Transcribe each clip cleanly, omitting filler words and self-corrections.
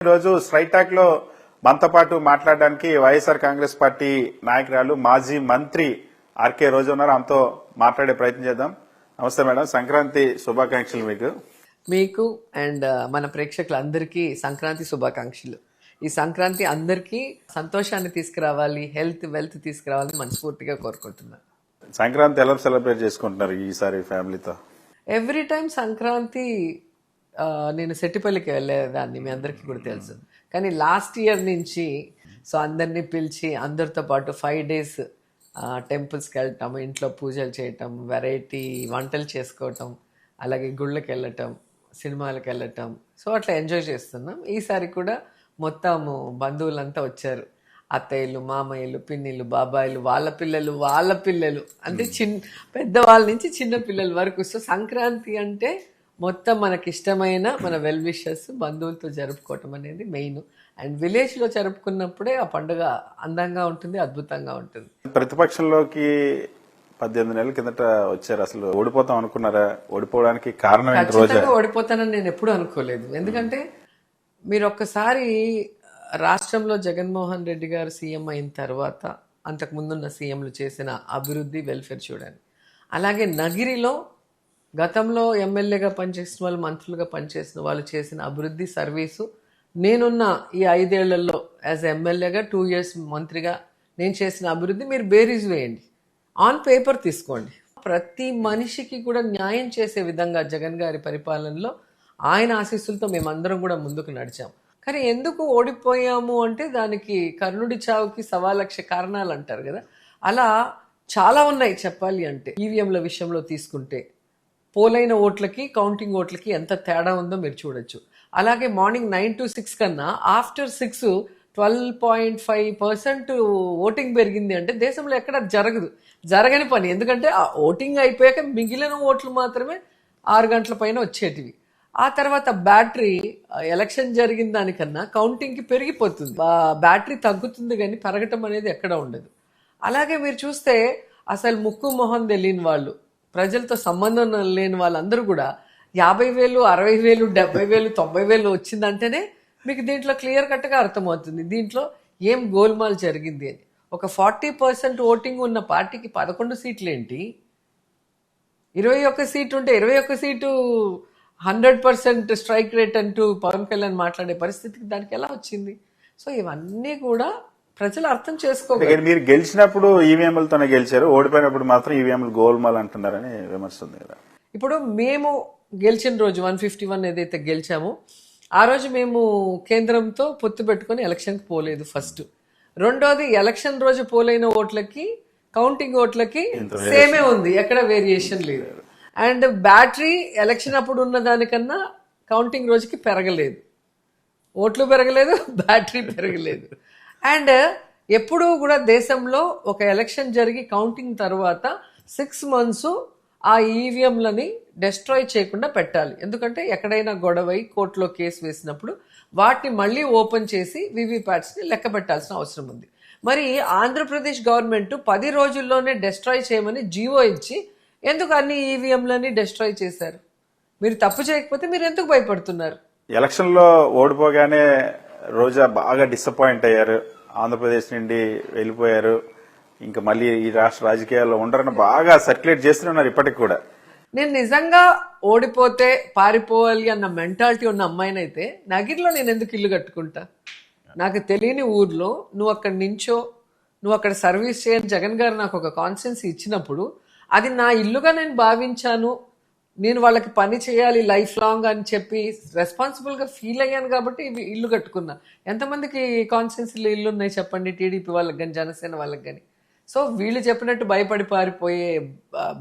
ఈరోజు straight talk లో మనతో పాటు మాట్లాడడానికి వైఎస్ఆర్ కాంగ్రెస్ పార్టీ నాయకురాలు మాజీ మంత్రి ఆర్కే రోజు ఉన్నారు. ఆమెతో మాట్లాడే ప్రయత్నం చేద్దాం. నమస్తే మేడం, సంక్రాంతి శుభాకాంక్షలు మీకు అండ్ మన ప్రేక్షకులందరికీ సంక్రాంతి శుభాకాంక్షలు. ఈ సంక్రాంతి అందరికీ సంతోషాన్ని తీసుకురావాలి, హెల్త్ వెల్త్ తీసుకురావాలని మనస్ఫూర్తిగా కోరుకుంటున్నాను. సంక్రాంతి ఎలా సెలబ్రేట్ చేసుకుంటున్నారు ఈసారి ఫ్యామిలీతో? ఎవ్రీ టైం సంక్రాంతి నేను సెట్టిపల్లికి వెళ్ళేదాన్ని, మీ అందరికీ కూడా తెలుసు. కానీ లాస్ట్ ఇయర్ నుంచి అందరినీ పిలిచి అందరితో పాటు 5 days టెంపుల్స్కి వెళ్ళటం, ఇంట్లో పూజలు చేయటం, వెరైటీ వంటలు చేసుకోవటం, అలాగే గుళ్ళకి వెళ్ళటం, సినిమాలకు వెళ్ళటం, అట్లా ఎంజాయ్ చేస్తున్నాం. ఈసారి కూడా మొత్తము బంధువులంతా వచ్చారు. అత్తయ్యలు, మామయ్యలు, పిన్నిలు, బాబాయిలు, వాళ్ళ పిల్లలు అంటే పెద్దవాళ్ళ నుంచి చిన్న పిల్లల వరకు. సంక్రాంతి అంటే మొత్తం మనకి ఇష్టమైన మన వెల్ విషర్స్ బంధువులతో జరుపుకోవటం అనేది మెయిన్. అండ్ విలేజ్ లో జరుపుకున్నప్పుడే ఆ పండుగ అందంగా ఉంటుంది, అద్భుతంగా ఉంటుంది. ప్రతిపక్షంలోకి 18 నెలల కిందట వచ్చారు. అసలు ఓడిపోతాం అనుకున్నారా? ఓడిపోవడానికి కారణం ఏంటి? రోజా ఓడిపోతానని నేను ఎప్పుడు అనుకోలేదు. ఎందుకంటే మీరు ఒక్కసారి రాష్ట్రంలో జగన్మోహన్ రెడ్డి గారు సీఎం అయిన తర్వాత అంతకు ముందున్న సీఎంలు చేసిన అభివృద్ధి, వెల్ఫేర్ చూడండి. అలాగే నగిరిలో గతంలో ఎమ్మెల్యేగా పనిచేసిన వాళ్ళు, మంత్రులుగా పనిచేసిన వాళ్ళు చేసిన అభివృద్ధి, సర్వీసు, నేనున్న ఈ 5 ఏళ్లలో యాజ్ ఎమ్మెల్యేగా 2 years మంత్రిగా నేను చేసిన అభివృద్ధి మీరు బేరీజ్ వేయండి, ఆన్ పేపర్ తీసుకోండి. ప్రతి మనిషికి కూడా న్యాయం చేసే విధంగా జగన్ గారి పరిపాలనలో ఆయన ఆశీస్సులతో మేమందరం కూడా ముందుకు నడిచాం. కానీ ఎందుకు ఓడిపోయాము అంటే దానికి కర్ణుడి చావుకి 1,00,000 కారణాలు అంటారు కదా, అలా చాలా ఉన్నాయి చెప్పాలి అంటే. ఈవీఎంల విషయంలో తీసుకుంటే పోలైన ఓట్లకి కౌంటింగ్ ఓట్లకి ఎంత తేడా ఉందో మీరు చూడొచ్చు. అలాగే మార్నింగ్ 9 to 6 కన్నా ఆఫ్టర్ 6 12.5% ఓటింగ్ పెరిగింది అంటే దేశంలో ఎక్కడ జరగని పని. ఎందుకంటే ఆ ఓటింగ్ అయిపోయాక మిగిలిన ఓట్లు మాత్రమే 6 గంటల పైన వచ్చేటివి. ఆ తర్వాత బ్యాటరీ ఎలక్షన్ జరిగిన దానికన్నా కౌంటింగ్కి పెరిగిపోతుంది, బ్యాటరీ తగ్గుతుంది కానీ పెరగటం అనేది ఎక్కడ ఉండదు. అలాగే మీరు చూస్తే అసలు ముక్కు మొహం తెలియని వాళ్ళు, ప్రజలతో సంబంధం లేని వాళ్ళందరూ కూడా 50,000, 60,000, 70,000, 90,000 వచ్చిందంటేనే మీకు దీంట్లో క్లియర్ కట్గా అర్థమవుతుంది దీంట్లో ఏం గోల్మాల్ జరిగింది అని. ఒక 40% ఓటింగ్ ఉన్న పార్టీకి 11 సీట్లు ఏంటి? 21 సీటు ఉంటే 21 సీటు 100% స్ట్రైక్ రేట్ అంటూ పవన్ కళ్యాణ్ మాట్లాడే పరిస్థితికి దానికి ఎలా వచ్చింది? ఇవన్నీ కూడా ప్రజలు అర్థం చేసుకోవాలి. మీరు గెలిచినప్పుడు ఈవీఎంలతోనే గెలిచారు, ఓడిపోయినప్పుడు మాత్రం ఈవీఎంలు గోల్మాల్ అంటున్నారని విమర్శిస్తుంది కదా. ఇప్పుడు మేము గెలిచిన రోజు 151 ఏదైతే గెలిచామో ఆ రోజు మేము కేంద్రంతో పొత్తు పెట్టుకుని ఎలక్షన్కి పోలేదు. ఫస్ట్. రెండోది, ఎలక్షన్ రోజు పోలైన ఓట్లకి కౌంటింగ్ ఓట్లకి సేమే ఉంది, ఎక్కడ వేరియేషన్ లేదు. అండ్ బ్యాటరీ ఎలక్షన్ అప్పుడు ఉన్న దానికన్నా కౌంటింగ్ రోజుకి పెరగలేదు, ఓట్లు పెరగలేదు, బ్యాటరీ పెరగలేదు. అండ్ ఎప్పుడూ కూడా దేశంలో ఒక ఎలక్షన్ జరిగి కౌంటింగ్ తర్వాత 6 months ఆ ఈవీఎంలని డెస్ట్రాయ్ చేయకుండా పెట్టాలి. ఎందుకంటే ఎక్కడైనా గొడవై కోర్టులో కేసు వేసినప్పుడు వాటిని మళ్ళీ ఓపెన్ చేసి వీవీప్యాట్స్ని లెక్క పెట్టాల్సిన అవసరం ఉంది. మరి ఆంధ్రప్రదేశ్ గవర్నమెంట్ 10 రోజుల్లోనే డెస్ట్రాయ్ చేయమని జీవో ఇచ్చి ఎందుకు అన్ని ఈవీఎంలని డెస్ట్రాయ్ చేశారు? మీరు తప్పు చేయకపోతే మీరు ఎందుకు భయపడుతున్నారు? ఎలక్షన్ లో ఓడిపోగానే రోజా బాగా డిసప్పాయింట్ అయ్యారు, ఆంధ్రప్రదేశ్ నుండి వెళ్ళిపోయారు, ఇంకా మళ్ళీ ఈ రాష్ట్ర రాజకీయాల్లో ఉండరని బాగా సర్క్యులేట్ చేస్తున్నారు ఇప్పటికి కూడా. నేను నిజంగా ఓడిపోతే పారిపోవాలి అన్న మెంటాలిటీ ఉన్న అమ్మాయినైతే నగిరిలో నేను ఎందుకు ఇల్లు కట్టుకుంటా? నాకు తెలియని ఊర్లో నువ్వు అక్కడ నించో, నువ్వు అక్కడ సర్వీస్ చేయని జగన్ గారు నాకు ఒక కాన్స్టిట్యున్సీ ఇచ్చినప్పుడు అది నా ఇల్లుగా నేను భావించాను, నేను వాళ్ళకి పని చేయాలి లైఫ్ లాంగ్ అని చెప్పి రెస్పాన్సిబుల్గా ఫీల్ అయ్యాను కాబట్టి ఇల్లు కట్టుకున్నా. ఎంతమందికి కాన్స్టిట్యున్సీలో ఇల్లు ఉన్నాయి చెప్పండి, టీడీపీ వాళ్ళకి కానీ జనసేన వాళ్ళకి కానీ. వీళ్ళు చెప్పినట్టు భయపడి పారిపోయే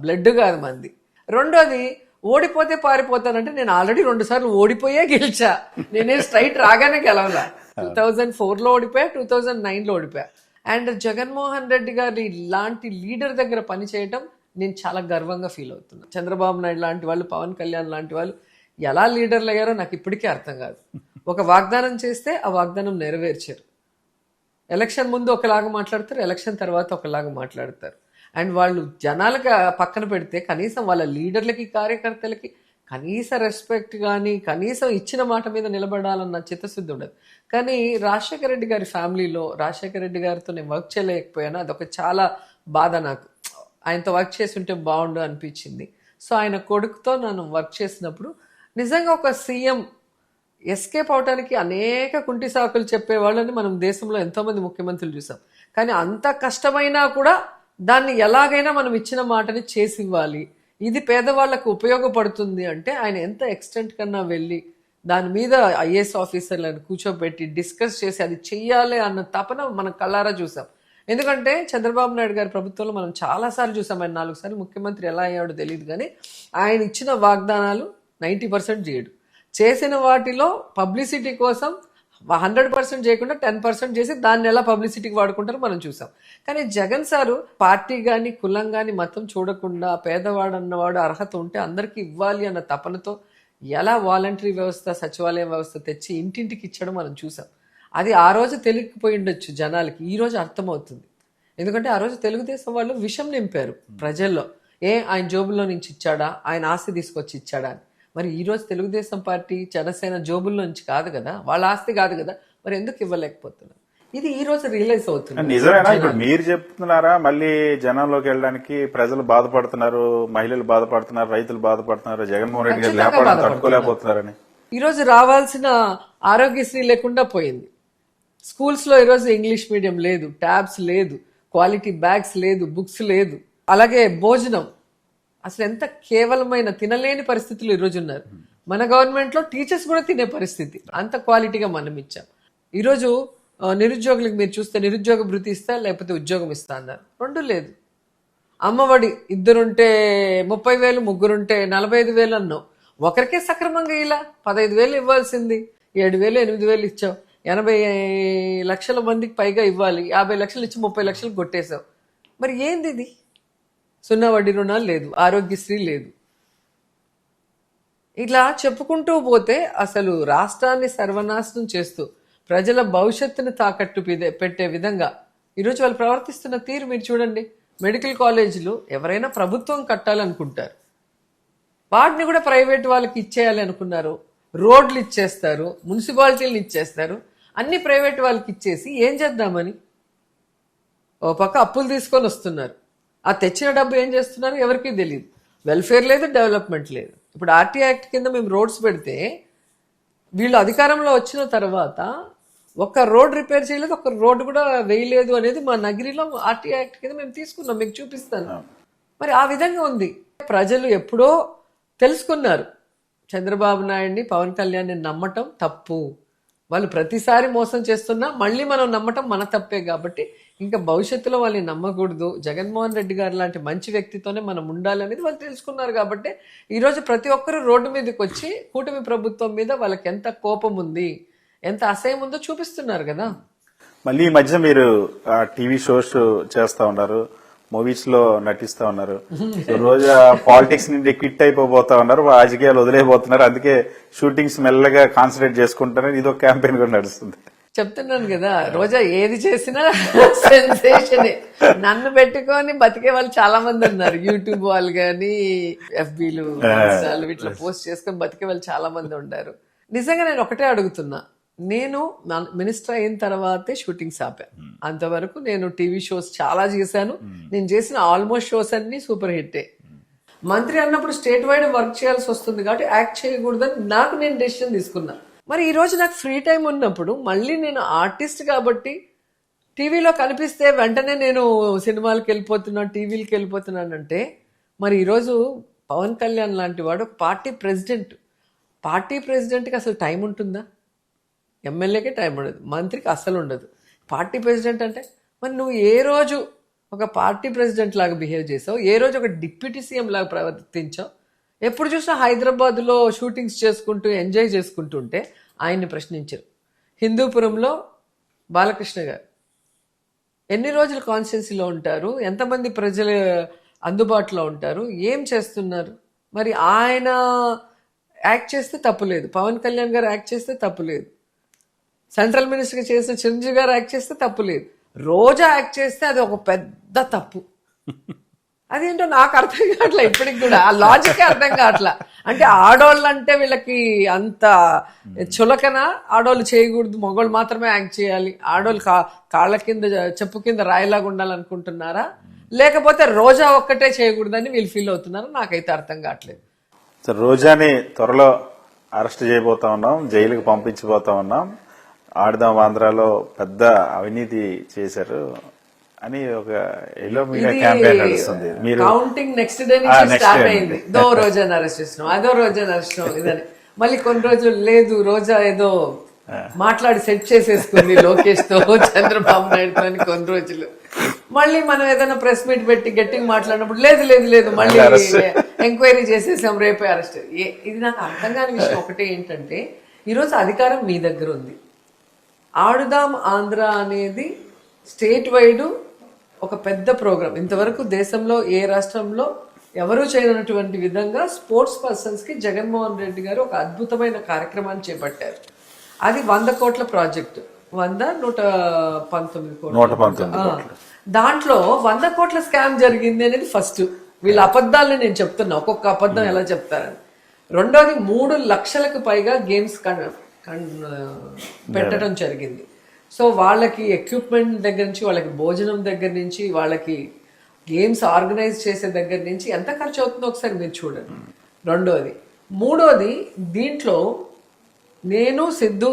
బ్లడ్ కాదు మంది. రెండోది, ఓడిపోతే పారిపోతానంటే నేను ఆల్రెడీ 2 సార్లు ఓడిపోయే గెలిచా. నేనేం స్ట్రైట్ రాగానే గెలవలా. 2004లో ఓడిపోయా, 2009లో ఓడిపోయా. అండ్ జగన్మోహన్ రెడ్డి గారు ఇలాంటి లీడర్ దగ్గర పనిచేయటం నేను చాలా గర్వంగా ఫీల్ అవుతున్నా. చంద్రబాబు నాయుడు లాంటి వాళ్ళు, పవన్ కళ్యాణ్ లాంటి వాళ్ళు ఎలా లీడర్లు అయ్యారో నాకు ఇప్పటికీ అర్థం కాదు. ఒక వాగ్దానం చేస్తే ఆ వాగ్దానం నెరవేర్చారు. ఎలక్షన్ ముందు ఒకలాగా మాట్లాడతారు, ఎలక్షన్ తర్వాత ఒకలాగా మాట్లాడతారు. అండ్ వాళ్ళు జనాలకు పక్కన పెడితే కనీసం వాళ్ళ లీడర్లకి, కార్యకర్తలకి కనీస రెస్పెక్ట్ కానీ కనీసం ఇచ్చిన మాట మీద నిలబడాలన్న చిత్తశుద్ధి ఉండదు. కానీ రాజశేఖర రెడ్డి గారి ఫ్యామిలీలో రాజశేఖర రెడ్డి గారితో నేను వర్క్ చేయలేకపోయాను, అదొక చాలా బాధ నాకు. ఆయనతో వర్క్ చేసి ఉంటే బాగుండు అనిపించింది. సో ఆయన కొడుకుతో నన్ను వర్క్ చేసినప్పుడు నిజంగా ఒక సీఎం ఎస్కేప్ అవడానికి అనేక కుంటి సాకులు చెప్పేవాళ్ళని మనం దేశంలో ఎంతోమంది ముఖ్యమంత్రులు చూసాం. కానీ అంత కష్టమైనా కూడా దాన్ని ఎలాగైనా మనం ఇచ్చిన మాటని చేసి ఇవ్వాలి, ఇది పేదవాళ్లకు ఉపయోగపడుతుంది అంటే ఆయన ఎంత ఎక్స్టెంట్ కన్నా వెళ్ళి దాని మీద ఐఏఎస్ ఆఫీసర్లను కూర్చోబెట్టి డిస్కస్ చేసి అది చెయ్యాలి అన్న తపన మనం కళ్ళారా చూసాం. ఎందుకంటే చంద్రబాబు నాయుడు గారి ప్రభుత్వంలో మనం చాలాసార్లు చూసాం. ఆయన 4 సార్లు ముఖ్యమంత్రి ఎలా అయ్యాడో తెలియదు, కానీ ఆయన ఇచ్చిన వాగ్దానాలు 90% చేయడు. చేసిన వాటిలో పబ్లిసిటీ కోసం 100% చేయకుండా 10% చేసి దాన్ని ఎలా పబ్లిసిటీకి వాడుకుంటారో మనం చూసాం. కానీ జగన్ సారు పార్టీ కానీ కులం కానీ మతం చూడకుండా పేదవాడు అన్నవాడు అర్హత ఉంటే అందరికీ ఇవ్వాలి అన్న తపనతో ఎలా వాలంటరీ వ్యవస్థ, సచివాలయం వ్యవస్థ తెచ్చి ఇంటింటికి ఇచ్చడం మనం చూసాం. అది ఆ రోజు తెలియకపోయి ఉండొచ్చు జనాలకి, ఈ రోజు అర్థమవుతుంది. ఎందుకంటే ఆ రోజు తెలుగుదేశం వాళ్ళు విషం నింపారు ప్రజల్లో. ఆయన జోబుల్లో నుంచి ఇచ్చాడా, ఆయన ఆస్తి తీసుకొచ్చి ఇచ్చాడా అని. మరి ఈ రోజు తెలుగుదేశం పార్టీ జనసేన జోబుల్లో నుంచి కాదు కదా, వాళ్ళ ఆస్తి కాదు కదా, మరి ఎందుకు ఇవ్వలేకపోతున్నారు? ఇది ఈ రోజు రియలైజ్ అవుతుంది. నిజమేనా ఇప్పుడు మీరు చెప్తున్నారా? మళ్ళీ జనంలోకి వెళ్ళడానికి ప్రజలు బాధపడుతున్నారు, మహిళలు బాధపడుతున్నారు, రైతులు బాధపడుతున్నారు, జగన్మోహన్ రెడ్డి గారు లేకపోవడం తట్టుకోలేకపోతున్నారని. ఈ రోజు రావాల్సిన ఆరోగ్యశ్రీ లేకుండా పోయింది. స్కూల్స్ లో ఈరోజు ఇంగ్లీష్ మీడియం లేదు, ట్యాబ్స్ లేదు, క్వాలిటీ బ్యాగ్స్ లేదు, బుక్స్ లేదు. అలాగే భోజనం అసలు ఎంత కేవలమైన తినలేని పరిస్థితులు ఈరోజు ఉన్నారు. మన గవర్నమెంట్ లో టీచర్స్ కూడా తినే పరిస్థితి, అంత క్వాలిటీగా మనం ఇచ్చాం. ఈరోజు నిరుద్యోగులకు మీరు చూస్తే నిరుద్యోగ భృతి ఇస్తా లేకపోతే ఉద్యోగం ఇస్తా అన్నారు, 2 లేదు. అమ్మఒడి 2 30,000, 3 45,000 అన్నావు. ఒకరికే సక్రమంగా ఇలా 15,000 ఇవ్వాల్సింది 7,000 8,000 ఇచ్చావు. 80 లక్షల మందికి పైగా ఇవ్వాలి, 50 లక్షలు ఇచ్చి 30 లక్షలు కొట్టేశావు. మరి ఏంది ఇది? 0 వడ్డీ రుణాలు లేదు, ఆరోగ్యశ్రీ లేదు. ఇట్లా చెప్పుకుంటూ పోతే అసలు రాష్ట్రాన్ని సర్వనాశనం చేస్తూ ప్రజల భవిష్యత్తును తాకట్టు పెట్టే విధంగా ఈరోజు వాళ్ళు ప్రవర్తిస్తున్న తీరు మీరు చూడండి. మెడికల్ కాలేజీలు ఎవరైనా ప్రభుత్వం కట్టాలనుకుంటారు, వాటిని కూడా ప్రైవేట్ వాళ్ళకి ఇచ్చేయాలి అనుకున్నారు. రోడ్లు ఇచ్చేస్తారు, మున్సిపాలిటీలను ఇచ్చేస్తారు, అన్ని ప్రైవేట్ వాళ్ళకి ఇచ్చేసి ఏం చేద్దామని ఓ పక్క అప్పులు తీసుకొని వస్తున్నారు. ఆ తెచ్చిన డబ్బు ఏం చేస్తున్నారు ఎవరికీ తెలియదు. వెల్ఫేర్ లేదు, డెవలప్మెంట్ లేదు. ఇప్పుడు ఆర్టీ యాక్ట్ కింద మేము రోడ్స్ పెడితే వీళ్ళు అధికారంలో వచ్చిన తర్వాత ఒక్క రోడ్ రిపేర్ చేయలేదు, ఒక్క రోడ్డు కూడా వేయలేదు అనేది మా నగిరిలో ఆర్టీ యాక్ట్ కింద మేము తీసుకున్నాం, మీకు చూపిస్తాను. మరి ఆ విధంగా ఉంది. ప్రజలు ఎప్పుడో తెలుసుకున్నారు చంద్రబాబు నాయుడిని, పవన్ కళ్యాణ్ని నమ్మటం తప్పు. వాళ్ళు ప్రతిసారి మోసం చేస్తున్నా మళ్ళీ మనం నమ్మటం మన తప్పే. కాబట్టి ఇంకా భవిష్యత్తులో వాళ్ళని నమ్మకూడదు, జగన్మోహన్ రెడ్డి గారు లాంటి మంచి వ్యక్తితోనే మనం ఉండాలనేది వాళ్ళు తెలుసుకున్నారు. కాబట్టి ఈరోజు ప్రతి ఒక్కరు రోడ్డు మీదకి వచ్చి కూటమి ప్రభుత్వం మీద వాళ్ళకి ఎంత కోపం ఉంది, ఎంత అసహ్యం ఉందో చూపిస్తున్నారు కదా. మళ్ళీ ఈ మధ్య మీరు టీవీ షోస్ చేస్తా ఉన్నారు, మూవీస్ లో నటిస్తా ఉన్నారు. రోజు పాలిటిక్స్ నుండి క్విట్ అయిపోతా ఉన్నారు, రాజకీయాలు వదిలేపోతున్నారు. అందుకే షూటింగ్స్ మెల్లగా కాన్సన్ట్రేట్ చేసుకుంటారని ఇది ఒక క్యాంపెయిన్ కూడా నడుస్తుంది. చెప్తున్నాను కదా, రోజా ఏది చేసినా సెన్సేషనే. నన్ను పెట్టుకొని బతికే వాళ్ళు చాలా మంది ఉన్నారు. యూట్యూబ్ వాళ్ళు కానీ, ఎఫ్బీలు ఇట్లా పోస్ట్ చేసుకొని బతికే వాళ్ళు చాలా మంది ఉన్నారు. నిజంగా నేను ఒకటే అడుగుతున్నా, నేను మినిస్టర్ అయిన తర్వాతే షూటింగ్స్ ఆపాను. అంతవరకు నేను టీవీ షోస్ చాలా చేశాను. నేను చేసిన ఆల్మోస్ట్ షోస్ అన్ని సూపర్ హిట్టే. మంత్రి అన్నప్పుడు స్టేట్ వైడ్ వర్క్ చేయాల్సి వస్తుంది కాబట్టి యాక్ట్ చేయకూడదని నాకు నేను డెసిషన్ తీసుకున్నా. మరి ఈ రోజు నాకు ఫ్రీ టైం ఉన్నప్పుడు మళ్ళీ నేను ఆర్టిస్ట్ కాబట్టి టీవీలో కనిపిస్తే వెంటనే నేను సినిమాలకు వెళ్ళిపోతున్నాను, టీవీలకు వెళ్ళిపోతున్నానంటే మరి ఈరోజు పవన్ కళ్యాణ్ లాంటి వాడు ఒక పార్టీ ప్రెసిడెంట్కి అసలు టైం ఉంటుందా? ఎమ్మెల్యేకే టైం ఉండదు, మంత్రికి అస్సలు ఉండదు. పార్టీ ప్రెసిడెంట్ అంటే మరి నువ్వు ఏ రోజు ఒక పార్టీ ప్రెసిడెంట్ లాగా బిహేవ్ చేసావు, ఏ రోజు ఒక డిప్యూటీ సీఎం లాగా ప్రవర్తించావు? ఎప్పుడు చూసినా హైదరాబాద్లో షూటింగ్స్ చేసుకుంటూ ఎంజాయ్ చేసుకుంటూ ఉంటే ఆయన్ని ప్రశ్నించారు. హిందూపురంలో బాలకృష్ణ గారు ఎన్ని రోజులు కాన్స్టిట్యున్సీలో ఉంటారు, ఎంతమంది ప్రజలు అందుబాటులో ఉంటారు, ఏం చేస్తున్నారు? మరి ఆయన యాక్ట్ చేస్తే తప్పులేదు, పవన్ కళ్యాణ్ గారు యాక్ట్ చేస్తే తప్పులేదు, సెంట్రల్ మినిస్టర్గా చేసిన చిరంజీవి గారు యాక్ట్ చేస్తే తప్పులేదు, రోజా యాక్ట్ చేస్తే అది ఒక పెద్ద తప్పు. అదేంటో నాకు అర్థం కావట్లే ఇప్పటికి కూడా, ఆ లాజిక్ అర్థం కావట్లా. అంటే ఆడోళ్ళు అంటే వీళ్ళకి అంత చులకన, ఆడోళ్ళు చేయకూడదు, మగవాళ్ళు మాత్రమే యాక్ట్ చేయాలి, ఆడోళ్ళు కాళ్ళ కింద చెప్పు కింద రాయిలాగా ఉండాలనుకుంటున్నారా, లేకపోతే రోజా ఒక్కటే చేయకూడదని వీళ్ళు ఫీల్ అవుతున్నారా? నాకైతే అర్థం కావట్లేదు. సో రోజాని త్వరలో అరెస్ట్ చేయబోతా ఉన్నాం, జైలుకి పంపించబోతా ఉన్నాం, ఆడదాం ఆంధ్రాలో పెద్ద అవినీతి చేశారు అని ఒక ఎల్లో మీడియా క్యాంపెయిన్ నడుస్తుంది. మీరు కౌంటింగ్ నెక్స్ట్ డే నుంచి స్టార్ట్ అయింది. దో రోజాని అరెస్ట్ చేసినాం, అదో రోజాని అరెస్ట్ ఇదని. మళ్ళీ కొన్ని రోజులు లేదు, రోజా ఏదో మాట్లాడి సెట్ చేసేసుకుంది లోకేష్ తో, చంద్రబాబు నాయుడుతో అని కొన్ని రోజులు. మళ్ళీ మనం ఏదైనా ప్రెస్ మీట్ పెట్టి గట్టిగా మాట్లాడినప్పుడు లేదు లేదు లేదు మళ్ళీ ఎంక్వైరీ చేసేసాం, రేపే అరెస్ట్. ఇది నాకు అర్థం కాని విషయం ఒకటే ఏంటంటే, ఈరోజు అధికారం మీ దగ్గర ఉంది. ఆడుదాం ఆంధ్ర అనేది స్టేట్ వైడ్ ఒక పెద్ద ప్రోగ్రామ్. ఇంతవరకు దేశంలో ఏ రాష్ట్రంలో ఎవరూ చేయనటువంటి విధంగా స్పోర్ట్స్ పర్సన్స్ కి జగన్మోహన్ రెడ్డి గారు ఒక అద్భుతమైన కార్యక్రమాన్ని చేపట్టారు. అది 100 కోట్ల ప్రాజెక్టు, 119 కోట్లు. దాంట్లో 100 కోట్ల స్కామ్ జరిగింది అనేది ఫస్ట్. వీళ్ళ అబద్ధాలని నేను చెప్తున్నా, ఒక్కొక్క అబద్ధం ఎలా చెప్తారని. రెండోది 3 లక్షలకు పైగా గేమ్స్ పెట్టడం జరిగింది. సో వాళ్ళకి ఎక్విప్మెంట్ దగ్గర నుంచి, వాళ్ళకి భోజనం దగ్గర నుంచి, వాళ్ళకి గేమ్స్ ఆర్గనైజ్ చేసే దగ్గర నుంచి ఎంత ఖర్చు అవుతుందో ఒకసారి మీరు చూడండి. రెండోది. మూడోది, దీంట్లో నేను సిద్ధు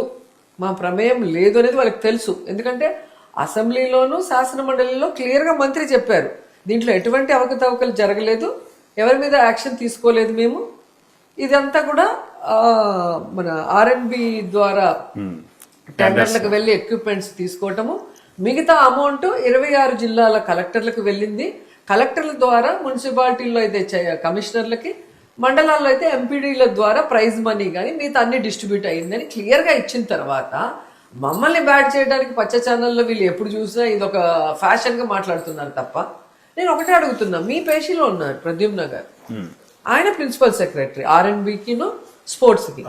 మా ప్రమేయం లేదు అనేది వాళ్ళకి తెలుసు. ఎందుకంటే అసెంబ్లీలోనూ శాసన మండలిలో క్లియర్గా మంత్రి చెప్పారు, దీంట్లో ఎటువంటి అవకతవకలు జరగలేదు, ఎవరి మీద యాక్షన్ తీసుకోలేదు మేము. ఇదంతా కూడా మన ఆర్ఎన్బి ద్వారా టెండర్లకు వెళ్ళి ఎక్విప్మెంట్స్ తీసుకోవటము, మిగతా అమౌంట్ 26 జిల్లాల కలెక్టర్లకు వెళ్ళింది. కలెక్టర్ల ద్వారా మున్సిపాలిటీల్లో అయితే కమిషనర్లకి, మండలాల్లో అయితే ఎంపీడీల ద్వారా ప్రైజ్ మనీ కానీ మిగతా అన్ని డిస్ట్రిబ్యూట్ అయ్యిందని క్లియర్గా ఇచ్చిన తర్వాత మమ్మల్ని బ్యాట్ చేయడానికి పచ్చ ఛానల్లో వీళ్ళు ఎప్పుడు చూసినా ఇది ఒక ఫ్యాషన్గా మాట్లాడుతున్నారు తప్ప. నేను ఒకటే అడుగుతున్నా, మీ పేషీలో ఉన్నారు ప్రద్యుమ్న గారు, ఆయన ప్రిన్సిపల్ సెక్రటరీ ఆర్ఎన్బికిను స్పోర్ట్స్కి.